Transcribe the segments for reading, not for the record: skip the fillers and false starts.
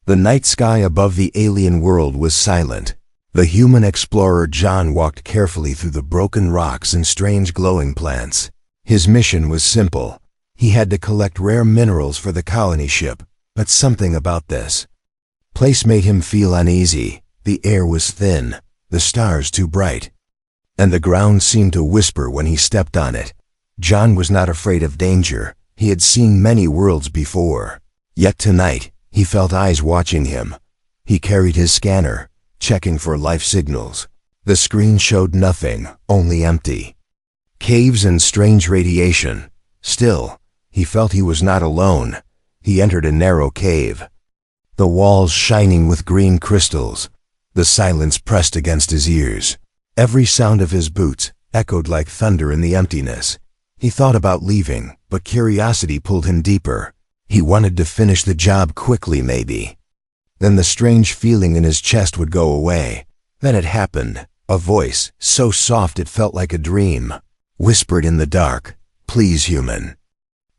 The night sky above the alien world was silent. The human explorer John walked carefully through the broken rocks and strange glowing plants. His mission was simple. He had to collect rare minerals for the colony ship, but something about this place made him feel uneasy. The air was thin, the stars too bright, and the ground seemed to whisper when he stepped on it. John was not afraid of danger. He had seen many worlds before. Yet tonight, he felt eyes watching him. He carried his scanner, checking for life signals. The screen showed nothing, only empty caves and strange radiation. Still, he felt he was not alone. He entered a narrow cave, the walls shining with green crystals. The silence pressed against his ears. Every sound of his boots echoed like thunder in the emptiness. He thought about leaving, but curiosity pulled him deeper. He wanted to finish the job quickly, maybe. Then the strange feeling in his chest would go away. Then it happened. A voice, so soft it felt like a dream, whispered in the dark, "Please, human,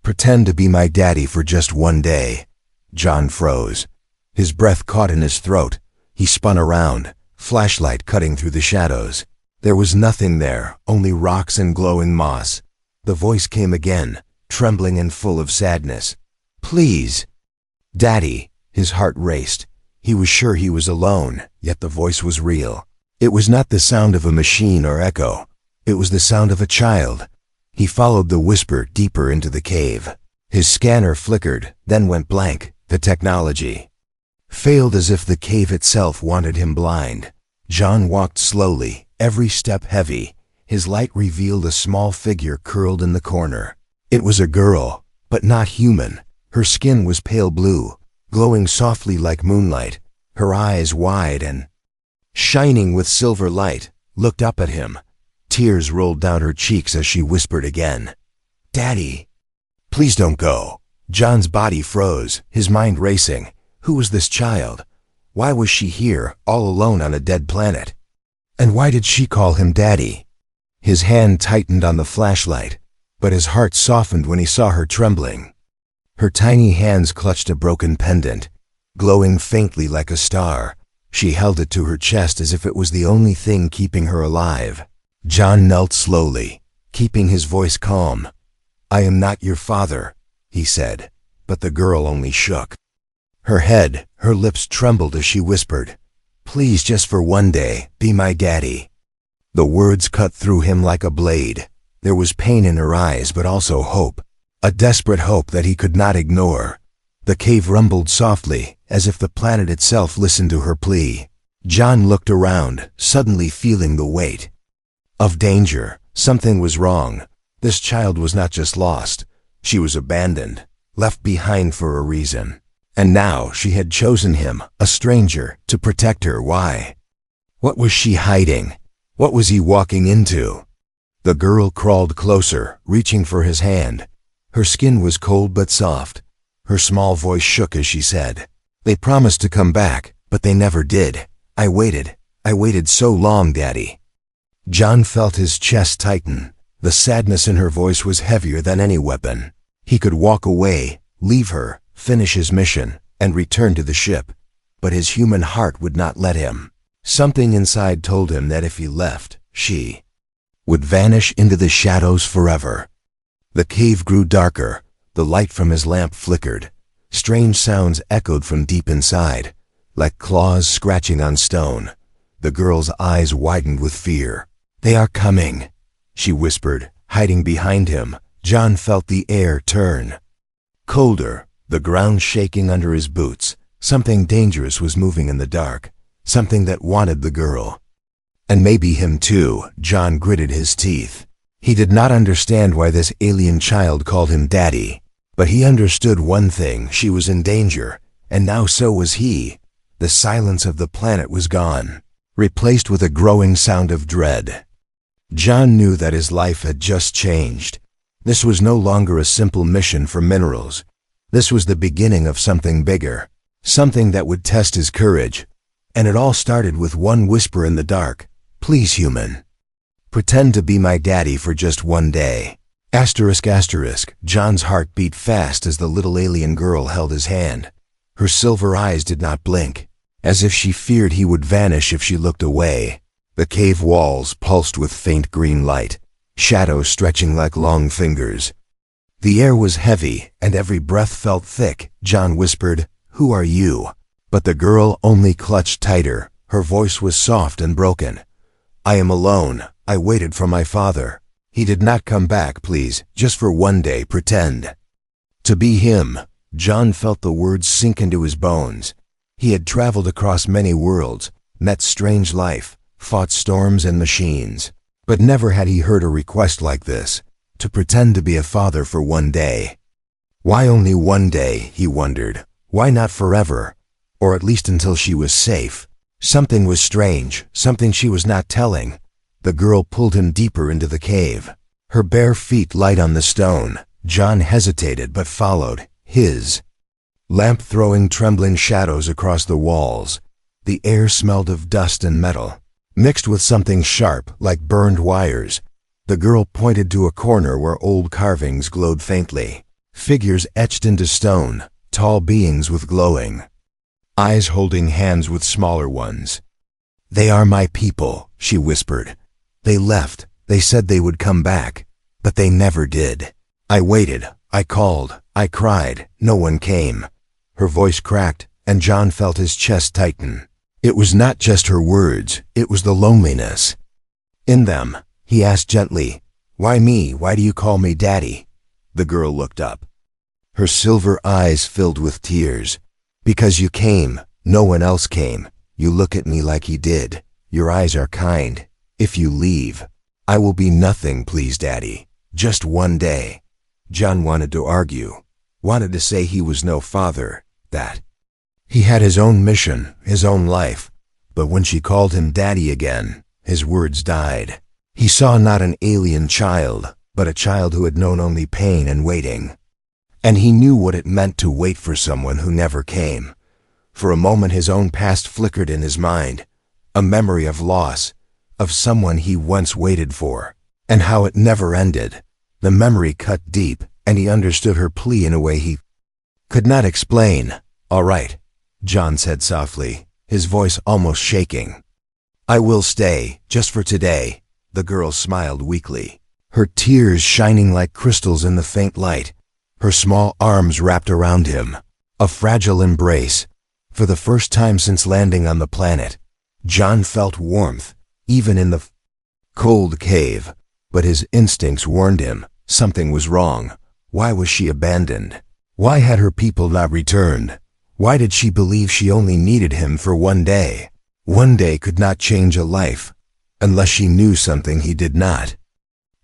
pretend to be my daddy for just one day." John froze. His breath caught in his throat. He spun around, flashlight cutting through the shadows. There was nothing there, only rocks and glowing moss. The voice came again, trembling and full of sadness. "Please, Daddy." His heart raced. He was sure he was alone, yet the voice was real. It was not the sound of a machine or echo. It was the sound of a child. He followed the whisper deeper into the cave. His scanner flickered, then went blank. The technology failed, as if the cave itself wanted him blind. John walked slowly, every step heavy. His light revealed a small figure curled in the corner. It was a girl, but not human. Her skin was pale blue, glowing softly like moonlight. Her eyes, wide and shining with silver light, looked up at him. Tears rolled down her cheeks as she whispered again, "Daddy, please don't go." John's body froze, his mind racing. Who was this child? Why was she here, all alone on a dead planet? And why did she call him Daddy? His hand tightened on the flashlight, but his heart softened when he saw her trembling. Her tiny hands clutched a broken pendant, glowing faintly like a star. She held it to her chest as if it was the only thing keeping her alive. John knelt slowly, keeping his voice calm. "I am not your father," he said, but the girl only shook. Her head, her lips trembled as she whispered, "Please, just for one day, be my daddy." The words cut through him like a blade. There was pain in her eyes, but also hope, a desperate hope that he could not ignore. The cave rumbled softly, as if the planet itself listened to her plea. John looked around, suddenly feeling the weight of danger. Something was wrong. This child was not just lost. She was abandoned, left behind for a reason. And now she had chosen him, a stranger, to protect her. Why? What was she hiding? What was he walking into? The girl crawled closer, reaching for his hand. Her skin was cold but soft. Her small voice shook as she said, "They promised to come back, but they never did. I waited so long, Daddy." John felt his chest tighten. The sadness in her voice was heavier than any weapon. He could walk away, leave her, finish his mission, and return to the ship. But his human heart would not let him. Something inside told him that if he left, she would vanish into the shadows forever. The cave grew darker. The light from his lamp flickered. Strange sounds echoed from deep inside, like claws scratching on stone. The girl's eyes widened with fear. "They are coming," she whispered, hiding behind him. John felt the air turn colder, the ground shaking under his boots. Something dangerous was moving in the dark, something that wanted the girl. And maybe him too. John gritted his teeth. He did not understand why this alien child called him Daddy, but he understood one thing: she was in danger, and now so was he. The silence of the planet was gone, replaced with a growing sound of dread. John knew that his life had just changed. This was no longer a simple mission for minerals. This was the beginning of something bigger, something that would test his courage. And it all started with one whisper in the dark: "Please, human, pretend to be my daddy for just one day." ***. John's heart beat fast as the little alien girl held his hand. Her silver eyes did not blink, as if she feared he would vanish if she looked away. The cave walls pulsed with faint green light, shadows stretching like long fingers. The air was heavy, and every breath felt thick. John whispered, "Who are you?" But the girl only clutched tighter. Her voice was soft and broken. "I am alone. I waited for my father. He did not come back, please, just for one day, pretend." To be him, John felt the words sink into his bones. He had traveled across many worlds, met strange life, fought storms and machines, but never had he heard a request like this, to pretend to be a father for one day. Why only one day, he wondered. Why not forever? Or at least until she was safe. Something was strange, something she was not telling. The girl pulled him deeper into the cave. Her bare feet light on the stone. John hesitated but followed, his lamp throwing trembling shadows across the walls. The air smelled of dust and metal, mixed with something sharp like burned wires. The girl pointed to a corner where old carvings glowed faintly. Figures etched into stone, tall beings with glowing eyes holding hands with smaller ones. "They are my people," she whispered. "They left. They said they would come back, but they never did. I waited. I called. I cried. No one came." Her voice cracked, and John felt his chest tighten. It was not just her words, it was the loneliness in them. He asked gently, "Why me? Why do you call me Daddy?" The girl looked up. Her silver eyes filled with tears. "Because you came. No one else came. You look at me like he did. Your eyes are kind. If you leave, I will be nothing, please, Daddy. Just one day." John wanted to argue, wanted to say he was no father, that he had his own mission, his own life. But when she called him Daddy again, his words died. He saw not an alien child, but a child who had known only pain and waiting. And he knew what it meant to wait for someone who never came. For a moment his own past flickered in his mind, a memory of loss, of someone he once waited for, and how it never ended. The memory cut deep, and he understood her plea in a way he could not explain. "All right," John said softly, his voice almost shaking. "I will stay, just for today." The girl smiled weakly, her tears shining like crystals in the faint light. Her small arms wrapped around him, a fragile embrace. For the first time since landing on the planet, John felt warmth, even in the cold cave. But his instincts warned him something was wrong. Why was she abandoned? Why had her people not returned? Why did she believe she only needed him for one day? One day could not change a life, unless she knew something he did not.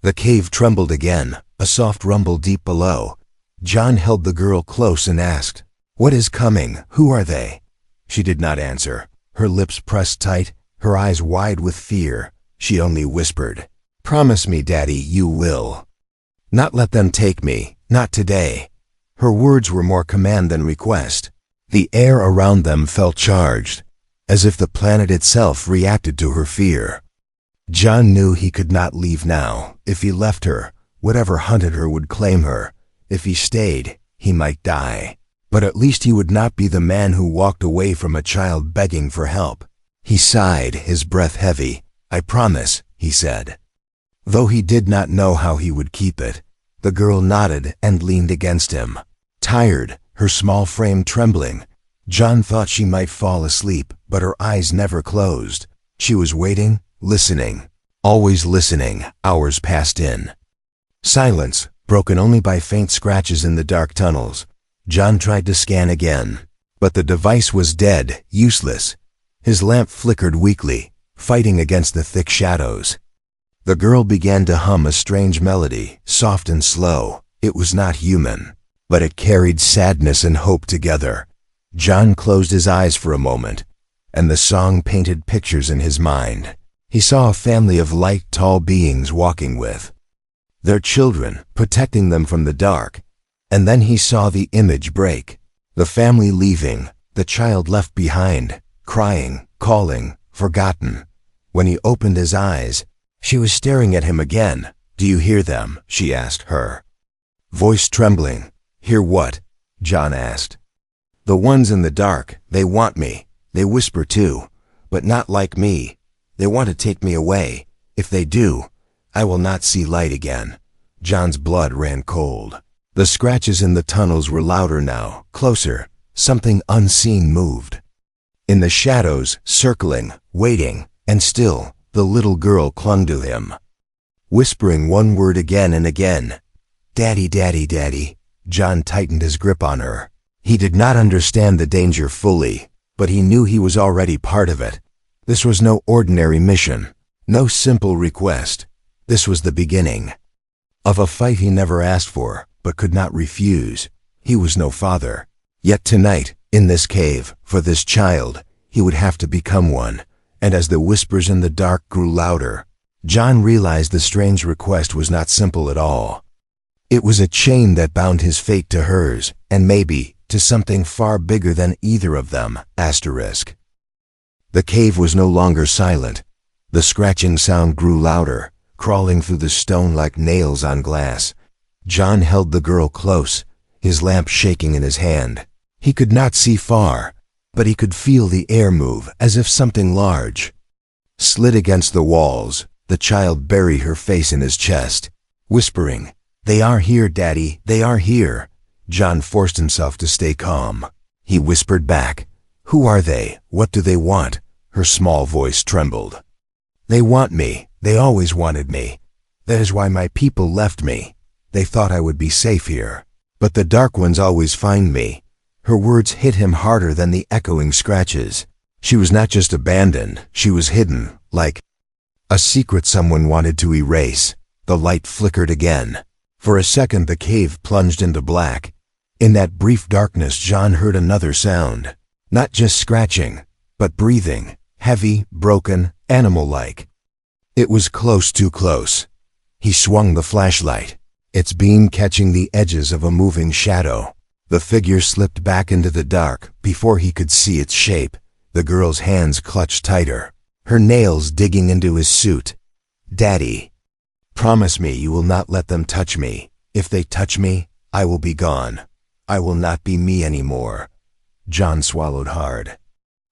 The cave trembled again, a soft rumble deep below. John held the girl close and asked, "What is coming? Who are they?" She did not answer, her lips pressed tight, her eyes wide with fear. She only whispered, "Promise me, Daddy, you will not let them take me, not today." Her words were more command than request. The air around them felt charged, as if the planet itself reacted to her fear. John knew he could not leave now. If he left her, whatever hunted her would claim her. If he stayed, he might die. But at least he would not be the man who walked away from a child begging for help. He sighed, his breath heavy. "I promise," he said. Though he did not know how he would keep it, the girl nodded and leaned against him. Tired, her small frame trembling, John thought she might fall asleep, but her eyes never closed. She was waiting, listening, always listening. Hours passed in silence, broken only by faint scratches in the dark tunnels. John tried to scan again, but the device was dead, useless. His lamp flickered weakly, fighting against the thick shadows. The girl began to hum a strange melody, soft and slow. It was not human, but it carried sadness and hope together. John closed his eyes for a moment, and the song painted pictures in his mind. He saw a family of light, tall beings walking with their children, protecting them from the dark. And then he saw the image break. The family leaving, the child left behind, crying, calling, forgotten. When he opened his eyes, she was staring at him again. "Do you hear them?" she asked her, voice trembling. "Hear what?" John asked. The ones in the dark, they want me. They whisper too, but not like me. They want to take me away. If they do, I will not see light again." John's blood ran cold. The scratches in the tunnels were louder now, closer. Something unseen moved. In the shadows, circling, waiting, and still, the little girl clung to him, whispering one word again and again. "Daddy, daddy, daddy." John tightened his grip on her. He did not understand the danger fully, but he knew he was already part of it. This was no ordinary mission, no simple request. This was the beginning of a fight he never asked for, but could not refuse. He was no father. Yet tonight, in this cave, for this child, he would have to become one. And as the whispers in the dark grew louder, John realized the strange request was not simple at all. It was a chain that bound his fate to hers, and maybe to something far bigger than either of them. Asterisk. The cave was no longer silent. The scratching sound grew louder, crawling through the stone like nails on glass. John held the girl close, his lamp shaking in his hand. He could not see far, but he could feel the air move as if something large slid against the walls. The child buried her face in his chest, whispering, "They are here, Daddy, they are here." John forced himself to stay calm. He whispered back, "Who are they? What do they want?" Her small voice trembled. "They want me. They always wanted me. That is why my people left me. They thought I would be safe here. But the dark ones always find me." Her words hit him harder than the echoing scratches. She was not just abandoned, she was hidden, like a secret someone wanted to erase. The light flickered again. For a second the cave plunged into black. In that brief darkness John heard another sound. Not just scratching, but breathing, heavy, broken, animal-like. It was close, too close. He swung the flashlight, its beam catching the edges of a moving shadow. The figure slipped back into the dark before he could see its shape. The girl's hands clutched tighter, her nails digging into his suit. "Daddy, promise me you will not let them touch me. If they touch me, I will be gone. I will not be me anymore." John swallowed hard.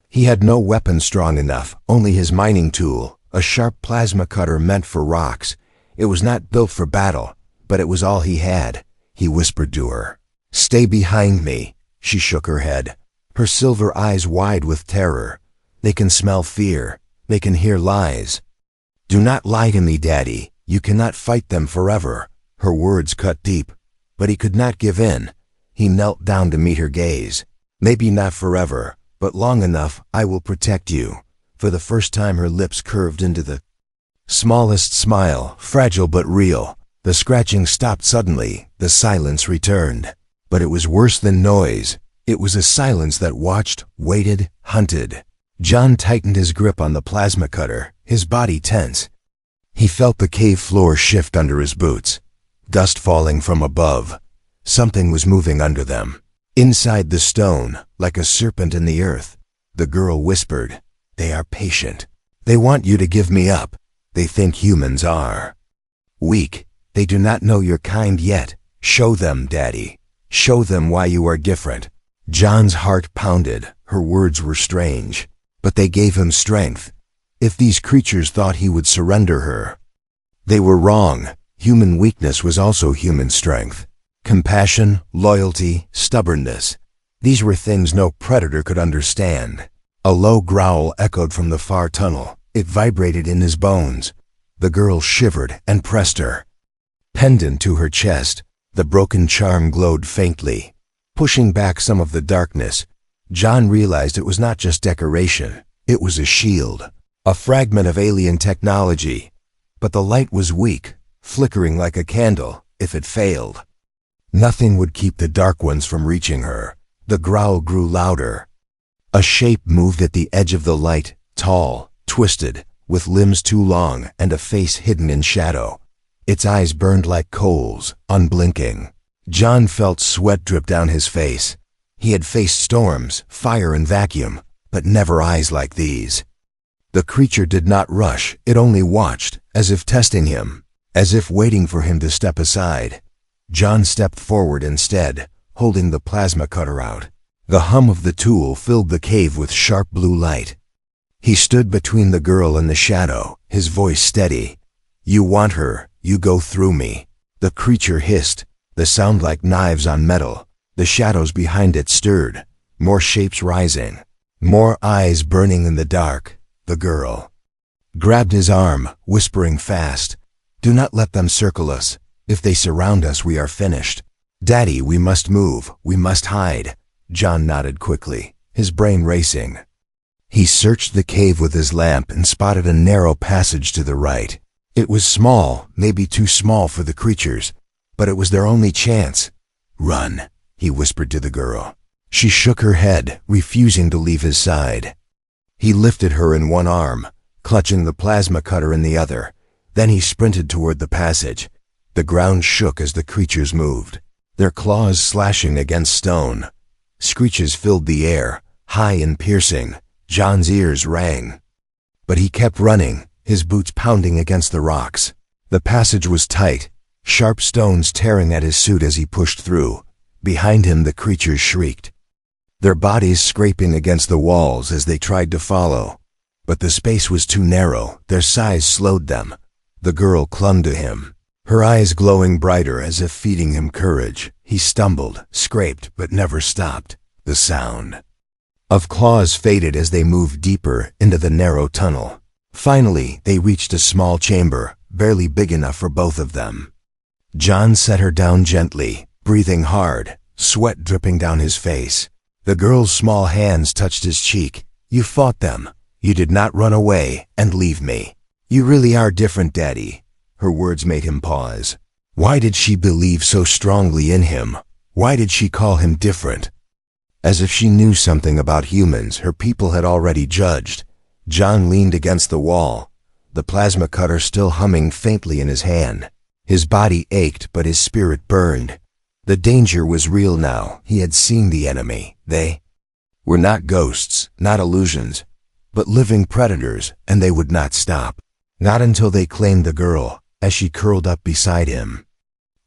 He had no weapon strong enough, only his mining tool, a sharp plasma cutter meant for rocks. It was not built for battle, but it was all he had. He whispered to her, "Stay behind me." She shook her head, her silver eyes wide with terror. "They can smell fear. They can hear lies. Do not lie to me, Daddy. You cannot fight them forever." Her words cut deep, but he could not give in. He knelt down to meet her gaze. "Maybe not forever, but long enough. I will protect you." For the first time her lips curved into the smallest smile, fragile but real. The scratching stopped suddenly. The silence returned. But it was worse than noise. It was a silence that watched, waited, hunted. John tightened his grip on the plasma cutter, his body tense. He felt the cave floor shift under his boots. Dust falling from above. Something was moving under them. Inside the stone, like a serpent in the earth. The girl whispered, "They are patient. They want you to give me up. They think humans are weak. They do not know your kind yet. Show them, Daddy. Show them why you are different." John's heart pounded. Her words were strange, but they gave him strength. If these creatures thought he would surrender her, they were wrong. Human weakness was also human strength. Compassion, loyalty, stubbornness. These were things no predator could understand. A low growl echoed from the far tunnel. It vibrated in his bones. The girl shivered and pressed her pendant to her chest. The broken charm glowed faintly, pushing back some of the darkness. John realized it was not just decoration. It was a shield, a fragment of alien technology. But the light was weak, flickering like a candle. If it failed, nothing would keep the dark ones from reaching her. The growl grew louder. A shape moved at the edge of the light, tall, twisted, with limbs too long and a face hidden in shadow. Its eyes burned like coals, unblinking. John felt sweat drip down his face. He had faced storms, fire and vacuum, but never eyes like these. The creature did not rush, it only watched, as if testing him, as if waiting for him to step aside. John stepped forward instead, holding the plasma cutter out. The hum of the tool filled the cave with sharp blue light. He stood between the girl and the shadow, his voice steady. "You want her, you go through me." The creature hissed, the sound like knives on metal. The shadows behind it stirred, more shapes rising, more eyes burning in the dark. The girl grabbed his arm, whispering fast, "Do not let them circle us. If they surround us, we are finished." "Daddy, we must move, we must hide." John nodded quickly, his brain racing. He searched the cave with his lamp and spotted a narrow passage to the right. It was small, maybe too small for the creatures, but it was their only chance. "Run," he whispered to the girl. She shook her head, refusing to leave his side. He lifted her in one arm, clutching the plasma cutter in the other. Then he sprinted toward the passage. The ground shook as the creatures moved, their claws slashing against stone. Screeches filled the air, high and piercing. John's ears rang. But he kept running, his boots pounding against the rocks. The passage was tight, sharp stones tearing at his suit as he pushed through. Behind him the creatures shrieked, their bodies scraping against the walls as they tried to follow. But the space was too narrow, their size slowed them. The girl clung to him, her eyes glowing brighter as if feeding him courage. He stumbled, scraped, but never stopped. The sound of claws faded as they moved deeper into the narrow tunnel. Finally, they reached a small chamber, barely big enough for both of them. John set her down gently, breathing hard, sweat dripping down his face. The girl's small hands touched his cheek. "You fought them. You did not run away and leave me. You really are different, Daddy." Her words made him pause. Why did she believe so strongly in him? Why did she call him different? As if she knew something about humans her people had already judged. John leaned against the wall, the plasma cutter still humming faintly in his hand. His body ached, but his spirit burned. The danger was real now. He had seen the enemy. They were not ghosts, not illusions, but living predators, and they would not stop. Not until they claimed the girl, as she curled up beside him.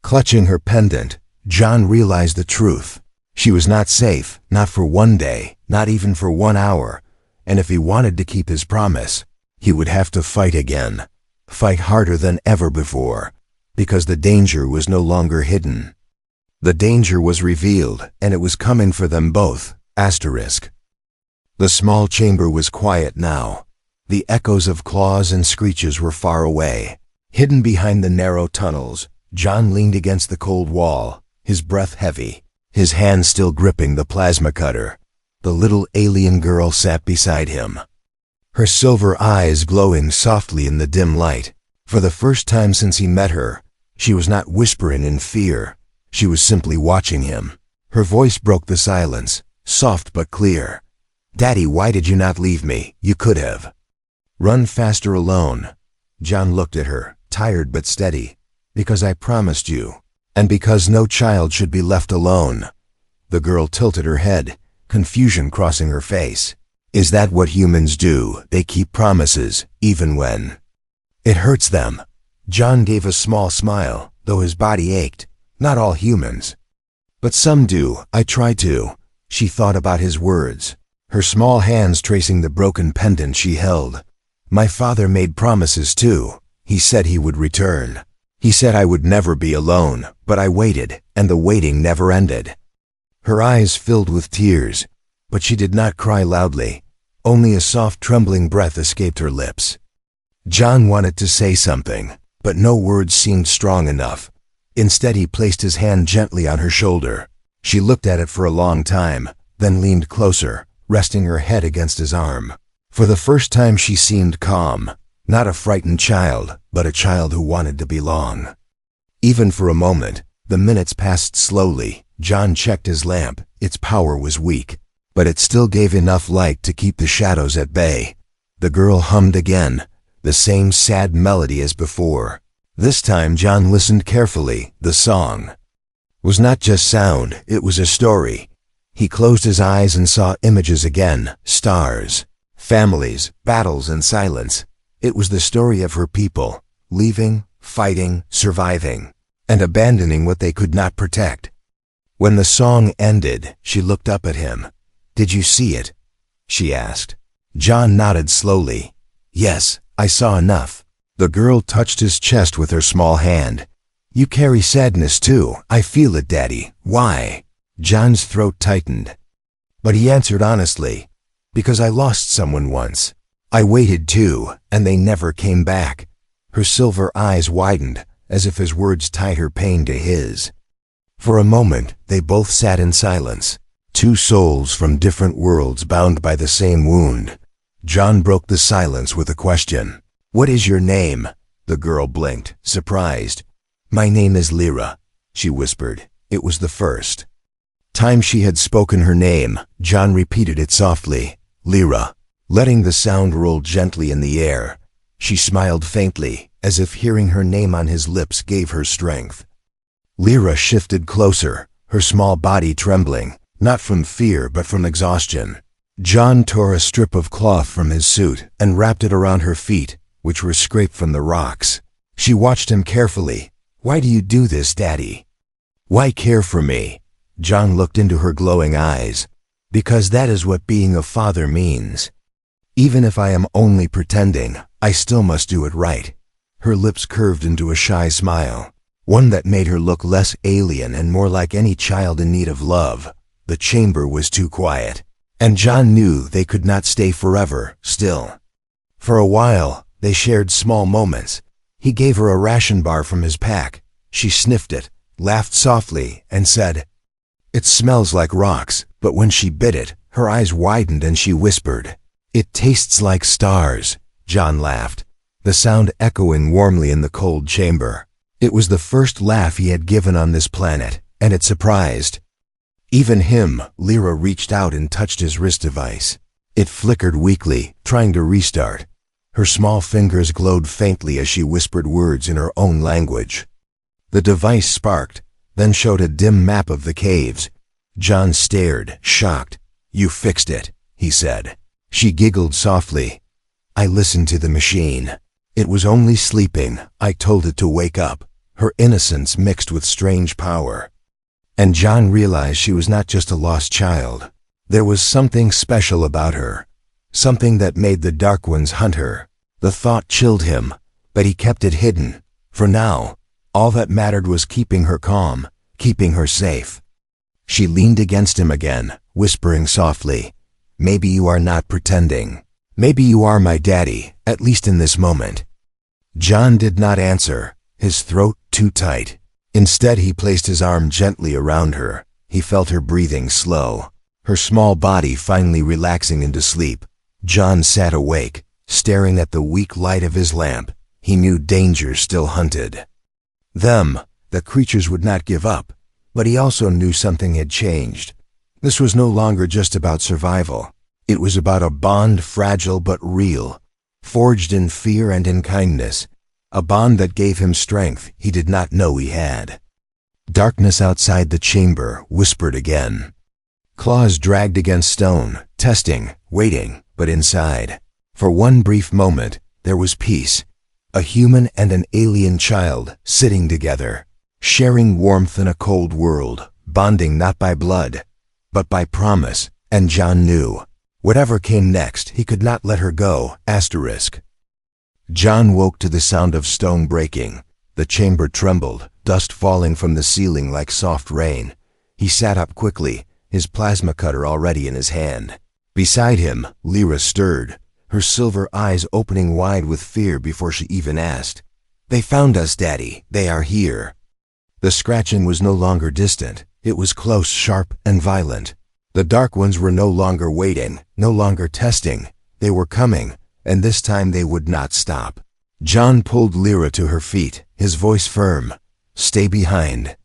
Clutching her pendant, John realized the truth. She was not safe, not for one day, not even for 1 hour, and if he wanted to keep his promise, he would have to fight again. Fight harder than ever before, because the danger was no longer hidden. The danger was revealed, and it was coming for them both. Asterisk. The small chamber was quiet now. The echoes of claws and screeches were far away. Hidden behind the narrow tunnels, John leaned against the cold wall, his breath heavy, his hand still gripping the plasma cutter. The little alien girl sat beside him, her silver eyes glowing softly in the dim light. For the first time since he met her, she was not whispering in fear. She was simply watching him. Her voice broke the silence, soft but clear. "Daddy, why did you not leave me? You could have run faster alone." John looked at her, tired but steady. "Because I promised you, and because no child should be left alone." The girl tilted her head, confusion crossing her face. "Is that what humans do? They keep promises, even when it hurts them?" John gave a small smile, though his body ached. "Not all humans. But some do. I try to." She thought about his words, her small hands tracing the broken pendant she held. "My father made promises too. He said he would return. He said I would never be alone, but I waited, and the waiting never ended." Her eyes filled with tears, but she did not cry loudly. Only a soft trembling breath escaped her lips. John wanted to say something, but no words seemed strong enough. Instead, he placed his hand gently on her shoulder. She looked at it for a long time, then leaned closer, resting her head against his arm. For the first time she seemed calm, not a frightened child, but a child who wanted to belong. Even for a moment, the minutes passed slowly. John checked his lamp. Its power was weak, but it still gave enough light to keep the shadows at bay. The girl hummed again, the same sad melody as before. This time John listened carefully. The song was not just sound, it was a story. He closed his eyes and saw images again, stars, families, battles, and silence. It was the story of her people, leaving, fighting, surviving, and abandoning what they could not protect. When the song ended, she looked up at him, "Did you see it?" she asked. John nodded slowly. "Yes, I saw enough." The girl touched his chest with her small hand. "You carry sadness too. I feel it, Daddy. Why?" John's throat tightened. But he answered honestly, "Because I lost someone once. I waited too, and they never came back." Her silver eyes widened, as if his words tied her pain to his. For a moment, they both sat in silence, two souls from different worlds bound by the same wound. John broke the silence with a question. "What is your name?" The girl blinked, surprised. "My name is Lyra," she whispered. It was the first time she had spoken her name. John repeated it softly, "Lyra," letting the sound roll gently in the air. She smiled faintly, as if hearing her name on his lips gave her strength. Lyra shifted closer, her small body trembling, not from fear but from exhaustion. John tore a strip of cloth from his suit and wrapped it around her feet, which were scraped from the rocks. She watched him carefully. "Why do you do this, Daddy? Why care for me?" John looked into her glowing eyes. "Because that is what being a father means. Even if I am only pretending, I still must do it right." Her lips curved into a shy smile, one that made her look less alien and more like any child in need of love. The chamber was too quiet, and John knew they could not stay forever still. For a while, they shared small moments. He gave her a ration bar from his pack. She sniffed it, laughed softly, and said, "It smells like rocks," but when she bit it, her eyes widened and she whispered, "It tastes like stars." John laughed, the sound echoing warmly in the cold chamber. It was the first laugh he had given on this planet, and it surprised even him. Lyra reached out and touched his wrist device. It flickered weakly, trying to restart. Her small fingers glowed faintly as she whispered words in her own language. The device sparked, then showed a dim map of the caves. John stared, shocked. "You fixed it," he said. She giggled softly. "I listened to the machine. It was only sleeping. I told it to wake up." Her innocence mixed with strange power. And John realized she was not just a lost child. There was something special about her, something that made the Dark Ones hunt her. The thought chilled him, but he kept it hidden. For now, all that mattered was keeping her calm, keeping her safe. She leaned against him again, whispering softly, "Maybe you are not pretending. Maybe you are my daddy, at least in this moment." John did not answer, his throat too tight. Instead, he placed his arm gently around her. He felt her breathing slow, her small body finally relaxing into sleep. John sat awake, staring at the weak light of his lamp. He knew danger still hunted them. The creatures would not give up, but he also knew something had changed. This was no longer just about survival. It was about a bond fragile but real, forged in fear and in kindness, a bond that gave him strength he did not know he had. Darkness outside the chamber whispered again. Claws dragged against stone, testing, waiting, but inside, for one brief moment, there was peace. A human and an alien child sitting together, sharing warmth in a cold world, bonding not by blood, but by promise. And John knew, whatever came next, he could not let her go. John woke to the sound of stone breaking. The chamber trembled, dust falling from the ceiling like soft rain. He sat up quickly, his plasma cutter already in his hand. Beside him, Lyra stirred, her silver eyes opening wide with fear before she even asked, "They found us, Daddy. They are here." The scratching was no longer distant. It was close, sharp, and violent. The Dark Ones were no longer waiting, no longer testing. They were coming, and this time they would not stop. John pulled Lyra to her feet, his voice firm. "Stay behind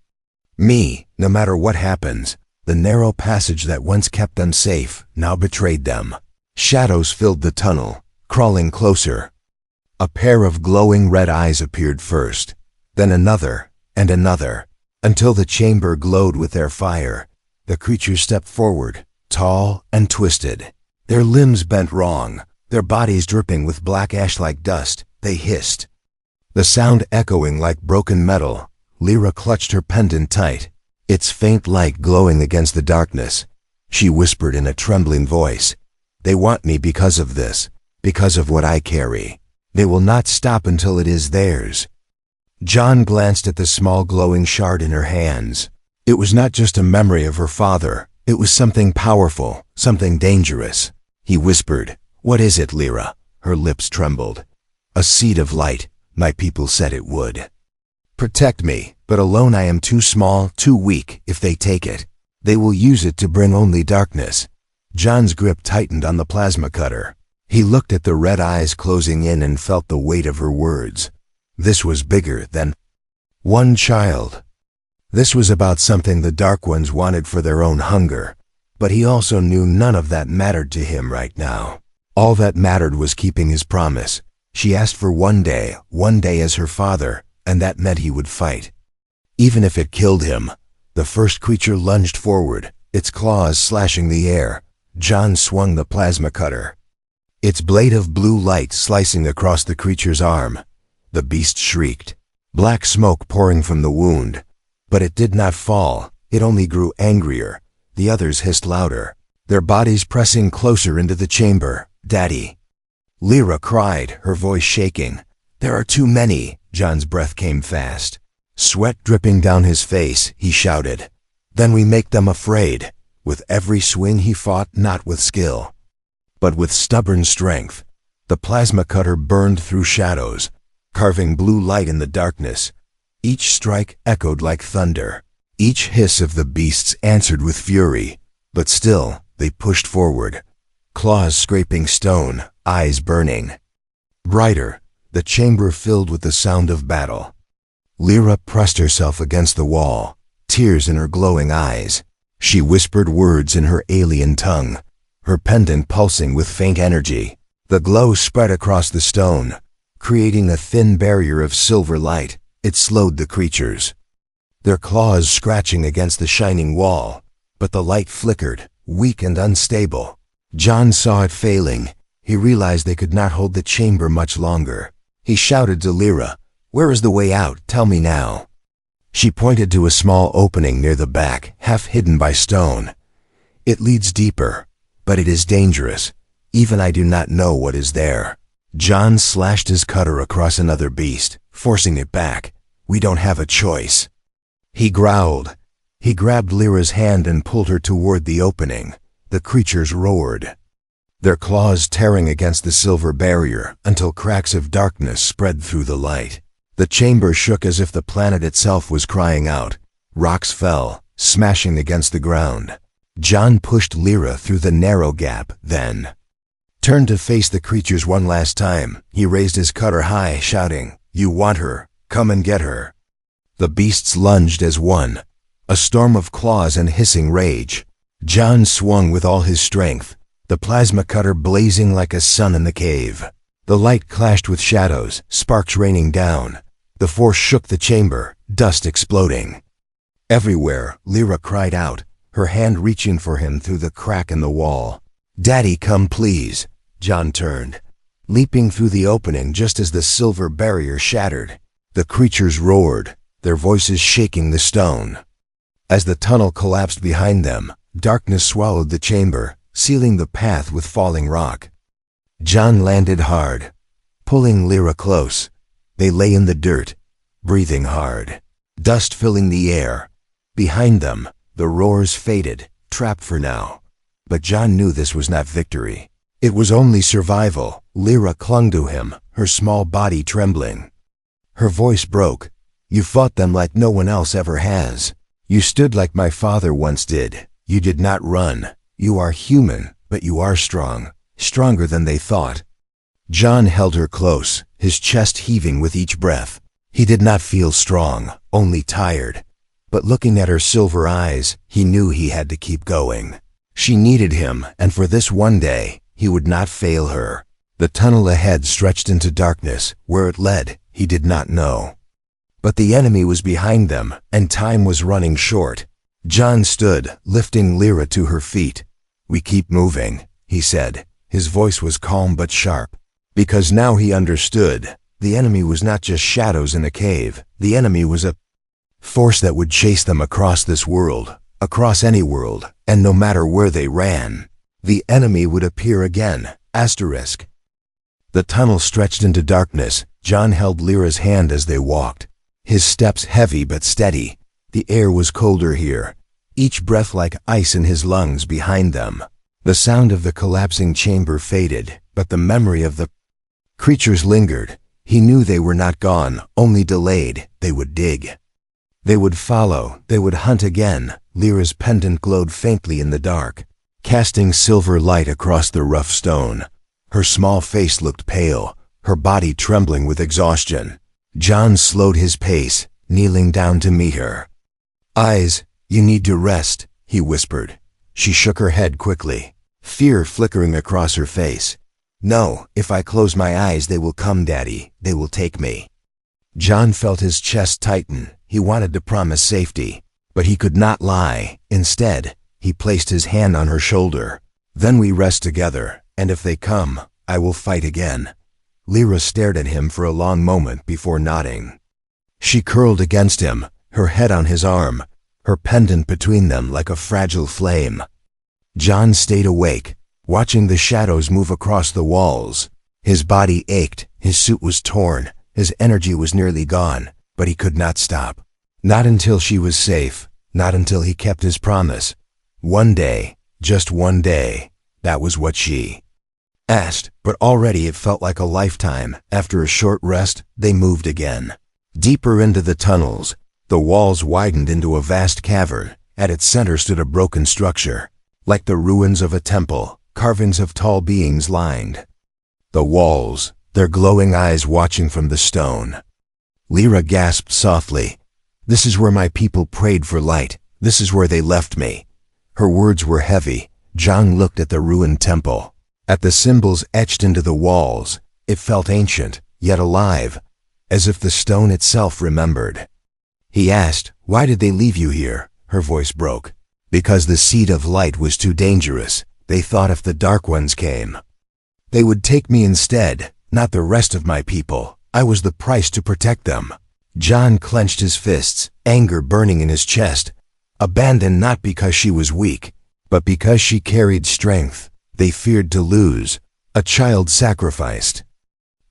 me, no matter what happens." The narrow passage that once kept them safe now betrayed them. Shadows filled the tunnel, crawling closer. A pair of glowing red eyes appeared first, then another and another, until the chamber glowed with their fire. The creatures stepped forward, tall and twisted, their limbs bent wrong, their bodies dripping with black ash like dust. They hissed, the sound echoing like broken metal. Lyra clutched her pendant tight, its faint light glowing against the darkness. She whispered in a trembling voice. "They want me because of this, because of what I carry. They will not stop until it is theirs." John glanced at the small glowing shard in her hands. It was not just a memory of her father. It was something powerful, something dangerous. He whispered, "What is it, Lyra?" Her lips trembled. "A seed of light. My people said it would. Protect me, but alone I am too small, too weak. If they take it, they will use it to bring only darkness." John's grip tightened on the plasma cutter. He looked at the red eyes closing in and felt the weight of her words. This was bigger than one child. This was about something the Dark Ones wanted for their own hunger. But he also knew none of that mattered to him right now. All that mattered was keeping his promise. She asked for one day as her father, and that meant he would fight. Even if it killed him. The first creature lunged forward, its claws slashing the air. John swung the plasma cutter, its blade of blue light slicing across the creature's arm. The beast shrieked, black smoke pouring from the wound. But it did not fall, it only grew angrier. The others hissed louder, their bodies pressing closer into the chamber. "Daddy!" Lyra cried, her voice shaking. "There are too many." John's breath came fast. Sweat dripping down his face, he shouted, "Then we make them afraid." With every swing he fought not with skill, but with stubborn strength. The plasma cutter burned through shadows, carving blue light in the darkness. Each strike echoed like thunder. Each hiss of the beasts answered with fury. But still, they pushed forward, claws scraping stone, eyes burning brighter, the chamber filled with the sound of battle. Lyra pressed herself against the wall, tears in her glowing eyes. She whispered words in her alien tongue, her pendant pulsing with faint energy. The glow spread across the stone, creating a thin barrier of silver light. It slowed the creatures, their claws scratching against the shining wall. But the light flickered, weak and unstable. John saw it failing. He realized they could not hold the chamber much longer. He shouted to Lyra, "Where is the way out? Tell me now." She pointed to a small opening near the back, half hidden by stone. "It leads deeper, but it is dangerous. Even I do not know what is there." John slashed his cutter across another beast, forcing it back. "We don't have a choice." He growled. He grabbed Lyra's hand and pulled her toward the opening. The creatures roared, their claws tearing against the silver barrier until cracks of darkness spread through the light. The chamber shook as if the planet itself was crying out. Rocks fell, smashing against the ground. John pushed Lyra through the narrow gap, then turned to face the creatures one last time. He raised his cutter high, shouting, "You want her? Come and get her." The beasts lunged as one, a storm of claws and hissing rage. John swung with all his strength, the plasma cutter blazing like a sun in the cave. The light clashed with shadows, sparks raining down. The force shook the chamber, dust exploding. Everywhere, Lyra cried out, her hand reaching for him through the crack in the wall. "Daddy, come please." John turned, leaping through the opening just as the silver barrier shattered. The creatures roared, their voices shaking the stone. As the tunnel collapsed behind them, darkness swallowed the chamber, sealing the path with falling rock. John landed hard, pulling Lyra close. They lay in the dirt, breathing hard, dust filling the air. Behind them, the roars faded, trapped for now. But John knew this was not victory. It was only survival. Lyra clung to him, her small body trembling. Her voice broke. "You fought them like no one else ever has. You stood like my father once did. You did not run. You are human, but you are strong, stronger than they thought." John held her close, his chest heaving with each breath. He did not feel strong, only tired. But looking at her silver eyes, he knew he had to keep going. She needed him, and for this one day, he would not fail her. The tunnel ahead stretched into darkness. Where it led, he did not know. But the enemy was behind them, and time was running short. John stood, lifting Lyra to her feet. "We keep moving," he said. His voice was calm but sharp. Because now he understood. The enemy was not just shadows in a cave. The enemy was a force that would chase them across this world, across any world, and no matter where they ran, the enemy would appear again. Asterisk. The tunnel stretched into darkness. John held Lyra's hand as they walked, his steps heavy but steady. The air was colder here, each breath like ice in his lungs behind them. The sound of the collapsing chamber faded, but the memory of the creatures lingered. He knew they were not gone, only delayed. They would dig. They would follow. They would hunt again. Lyra's pendant glowed faintly in the dark, casting silver light across the rough stone. Her small face looked pale, her body trembling with exhaustion. John slowed his pace, kneeling down to meet her. "Eyes, you need to rest," he whispered. She shook her head quickly, fear flickering across her face. "No, if I close my eyes they will come, Daddy. They will take me." John felt his chest tighten. He wanted to promise safety, but he could not lie. Instead, he placed his hand on her shoulder. "Then we rest together, and if they come, I will fight again." Lyra stared at him for a long moment before nodding. She curled against him, her head on his arm, her pendant between them like a fragile flame. John stayed awake, watching the shadows move across the walls. His body ached, his suit was torn, his energy was nearly gone, but he could not stop. Not until she was safe, not until he kept his promise. One day, just one day, that was what she asked, but already it felt like a lifetime. After a short rest, they moved again. Deeper into the tunnels, the walls widened into a vast cavern. At its center stood a broken structure, like the ruins of a temple. Carvings of tall beings lined the walls, their glowing eyes watching from the stone. Lyra gasped softly. "This is where my people prayed for light. This is where they left me." Her words were heavy. John looked at the ruined temple, at the symbols etched into the walls. It felt ancient, yet alive, as if the stone itself remembered. He asked, "Why did they leave you here?" Her voice broke. "Because the seed of light was too dangerous. They thought if the Dark Ones came, they would take me instead, not the rest of my people. I was the price to protect them." John clenched his fists, anger burning in his chest. Abandoned not because she was weak, but because she carried strength. They feared to lose, a child sacrificed,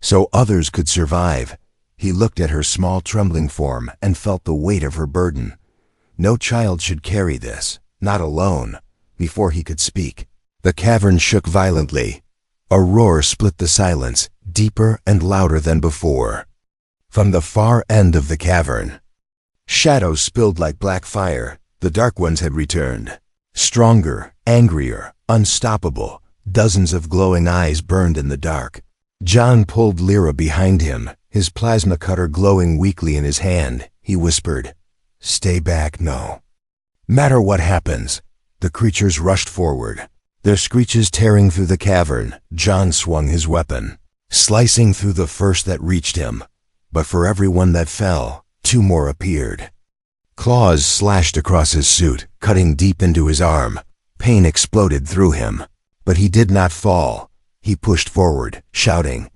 so others could survive. He looked at her small trembling form and felt the weight of her burden. No child should carry this, not alone. Before he could speak, the cavern shook violently. A roar split the silence, deeper and louder than before. From the far end of the cavern, shadows spilled like black fire. The Dark Ones had returned. Stronger, angrier, unstoppable. Dozens of glowing eyes burned in the dark. John pulled Lyra behind him, his plasma cutter glowing weakly in his hand. He whispered, "Stay back, no matter what happens." The creatures rushed forward, their screeches tearing through the cavern. John swung his weapon, slicing through the first that reached him. But for every one that fell, two more appeared. Claws slashed across his suit, cutting deep into his arm. Pain exploded through him, but he did not fall. He pushed forward, shouting,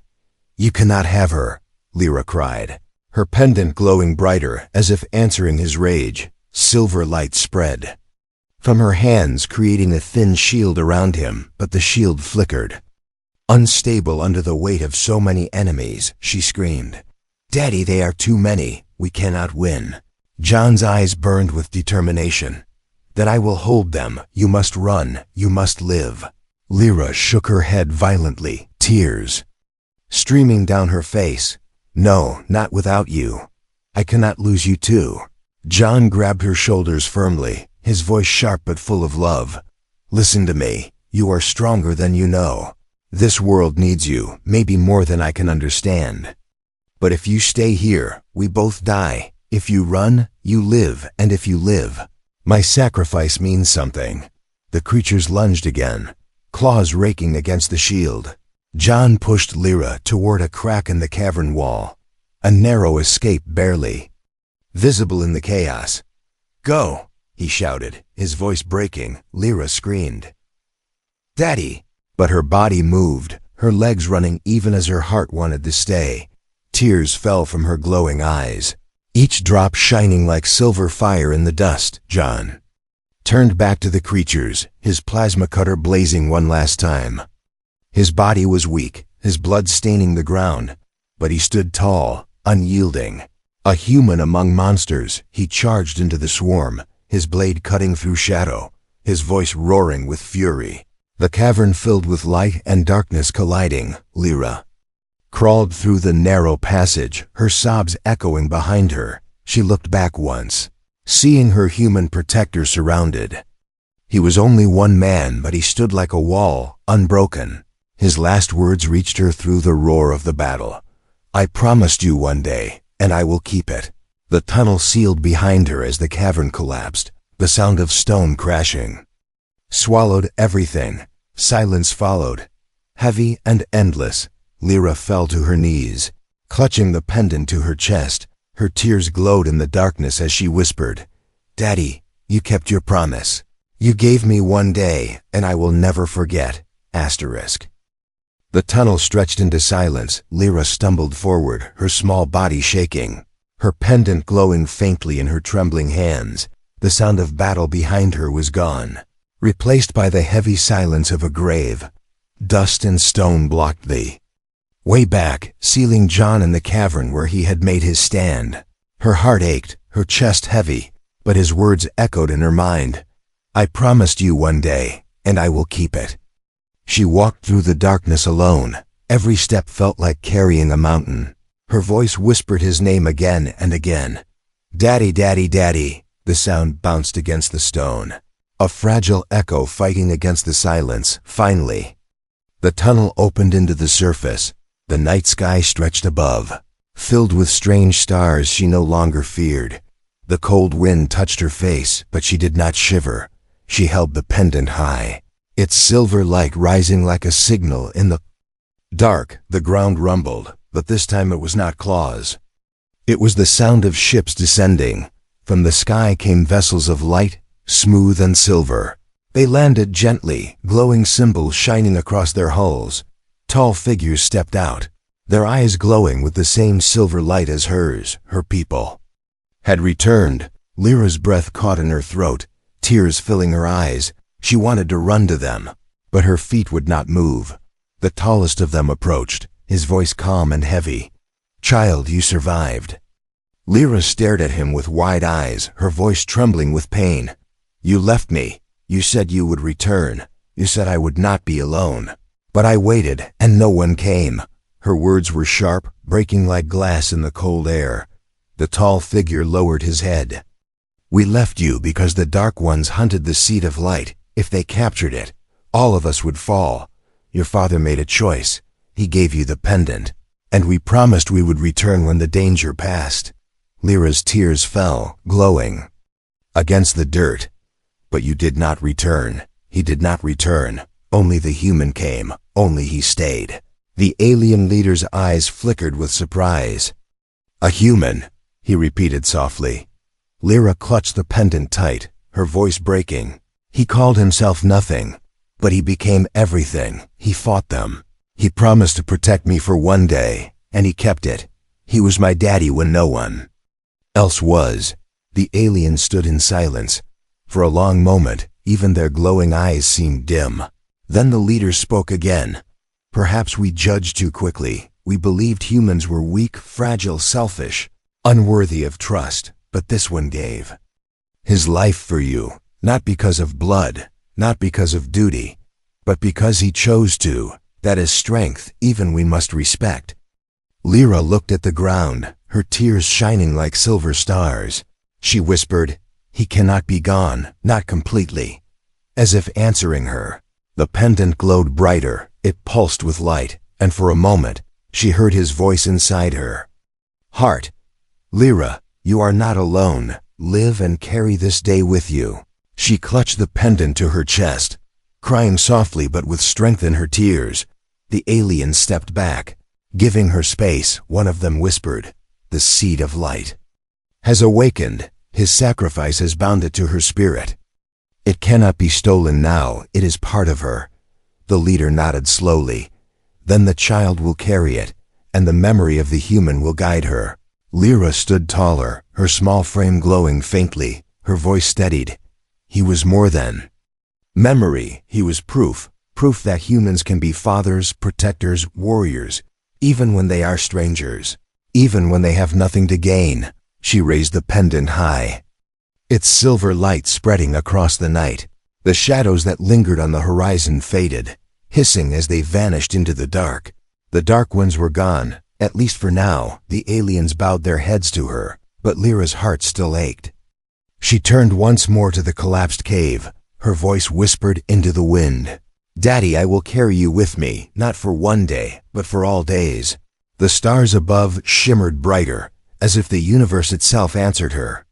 "You cannot have her," Lyra cried, her pendant glowing brighter as if answering his rage. Silver light spread from her hands, creating a thin shield around him, but the shield flickered. Unstable under the weight of so many enemies, she screamed, "Daddy, they are too many. We cannot win." John's eyes burned with determination. "Then I will hold them. You must run. You must live." Lyra shook her head violently, tears streaming down her face. "No, not without you. I cannot lose you too." John grabbed her shoulders firmly, his voice sharp but full of love. "Listen to me. You are stronger than you know. This world needs you, maybe more than I can understand. But if you stay here, we both die. If you run, you live, and if you live, my sacrifice means something." The creatures lunged again, claws raking against the shield. John pushed Lyra toward a crack in the cavern wall, a narrow escape barely visible in the chaos. "Go!" he shouted, his voice breaking. Lyra screamed, "Daddy!" But her body moved, her legs running even as her heart wanted to stay. Tears fell from her glowing eyes, each drop shining like silver fire in the dust. "John, turned back to the creatures, his plasma cutter blazing one last time. His body was weak, his blood staining the ground, but he stood tall, unyielding. A human among monsters, he charged into the swarm, his blade cutting through shadow, his voice roaring with fury. The cavern filled with light and darkness colliding. Lyra crawled through the narrow passage, her sobs echoing behind her. She looked back once, seeing her human protector surrounded. He was only one man, but he stood like a wall, unbroken. His last words reached her through the roar of the battle. "I promised you one day, and I will keep it." The tunnel sealed behind her as the cavern collapsed, the sound of stone crashing swallowed everything. Silence followed, heavy and endless. Lyra fell to her knees, clutching the pendant to her chest. Her tears glowed in the darkness as she whispered, "Daddy, you kept your promise. You gave me one day, and I will never forget." Asterisk. The tunnel stretched into silence. Lyra stumbled forward, her small body shaking, her pendant glowing faintly in her trembling hands. The sound of battle behind her was gone, replaced by the heavy silence of a grave. Dust and stone blocked the way back, sealing John in the cavern where he had made his stand. Her heart ached, her chest heavy, but his words echoed in her mind. "I promised you one day, and I will keep it." She walked through the darkness alone. Every step felt like carrying a mountain. Her voice whispered his name again and again. "Daddy, daddy, daddy." The sound bounced against the stone, a fragile echo fighting against the silence. Finally, the tunnel opened into the surface. The night sky stretched above, filled with strange stars she no longer feared. The cold wind touched her face, but she did not shiver. She held the pendant high, its silver light rising like a signal in the dark. The ground rumbled, but this time it was not claws. It was the sound of ships descending. From the sky came vessels of light, smooth and silver. They landed gently, glowing symbols shining across their hulls. Tall figures stepped out, their eyes glowing with the same silver light as hers. Her people had returned. Lyra's breath caught in her throat, tears filling her eyes. She wanted to run to them, but her feet would not move. The tallest of them approached, his voice calm and heavy. "Child, you survived." Lyra stared at him with wide eyes, her voice trembling with pain. "You left me. You said you would return. You said I would not be alone. But I waited, and no one came." Her words were sharp, breaking like glass in the cold air. The tall figure lowered his head. "We left you because the Dark Ones hunted the seed of light. If they captured it, all of us would fall. Your father made a choice. He gave you the pendant, and we promised we would return when the danger passed." Lyra's tears fell, glowing against the dirt. "But you did not return." He did not return. Only the human came. Only he stayed. The alien leader's eyes flickered with surprise. "A human," he repeated softly. Lyra clutched the pendant tight, her voice breaking. "He called himself nothing, but he became everything. He fought them. He promised to protect me for one day, and he kept it. He was my daddy when no one else was." The alien stood in silence. For a long moment, even their glowing eyes seemed dim. Then the leader spoke again. "Perhaps we judged too quickly. We believed humans were weak, fragile, selfish, unworthy of trust. But this one gave his life for you, not because of blood, not because of duty, but because he chose to. That is strength, even we must respect." Lyra looked at the ground, her tears shining like silver stars. She whispered, "He cannot be gone, not completely." As if answering her, the pendant glowed brighter, it pulsed with light, and for a moment, she heard his voice inside her heart. "Lyra, you are not alone. Live and carry this day with you." She clutched the pendant to her chest, crying softly but with strength in her tears. The alien stepped back, giving her space. One of them whispered, "The seed of light has awakened. His sacrifice has bound it to her spirit. It cannot be stolen now. It is part of her." The leader nodded slowly. "Then the child will carry it, and the memory of the human will guide her." Lyra stood taller, her small frame glowing faintly, her voice steadied. He was more than memory. He was proof that humans can be fathers, protectors, warriors, even when they are strangers, even when they have nothing to gain. She raised the pendant high, its silver light spreading across the night. The shadows that lingered on the horizon faded, hissing as they vanished into the dark. The dark ones were gone, at least for now. The aliens bowed their heads to her, but Lyra's heart still ached. She turned once more to the collapsed cave. Her voice whispered into the wind, "Daddy, I will carry you with me, not for one day, but for all days." The stars above shimmered brighter, as if the universe itself answered her.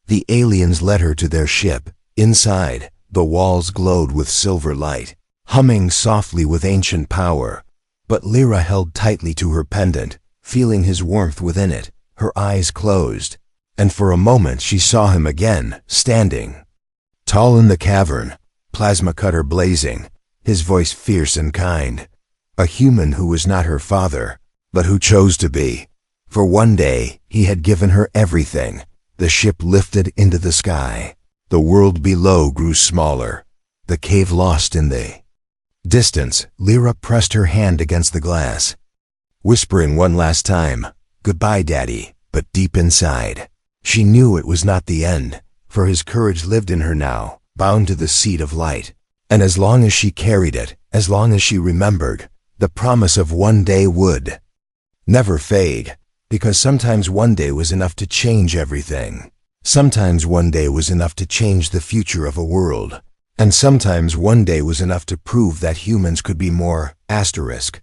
The aliens led her to their ship. Inside, the walls glowed with silver light, humming softly with ancient power. But Lyra held tightly to her pendant, feeling his warmth within it. Her eyes closed, and for a moment she saw him again, standing tall in the cavern, plasma cutter blazing, his voice fierce and kind. A human who was not her father, but who chose to be. For one day, he had given her everything. The ship lifted into the sky. The world below grew smaller. The cave lost in the distance. Lyra pressed her hand against the glass, whispering one last time, "Goodbye, Daddy," but deep inside, she knew it was not the end, for his courage lived in her now, bound to the seat of light. And as long as she carried it, as long as she remembered, the promise of one day would never fade, because sometimes one day was enough to change everything. Sometimes one day was enough to change the future of a world. And sometimes one day was enough to prove that humans could be more, asterisk.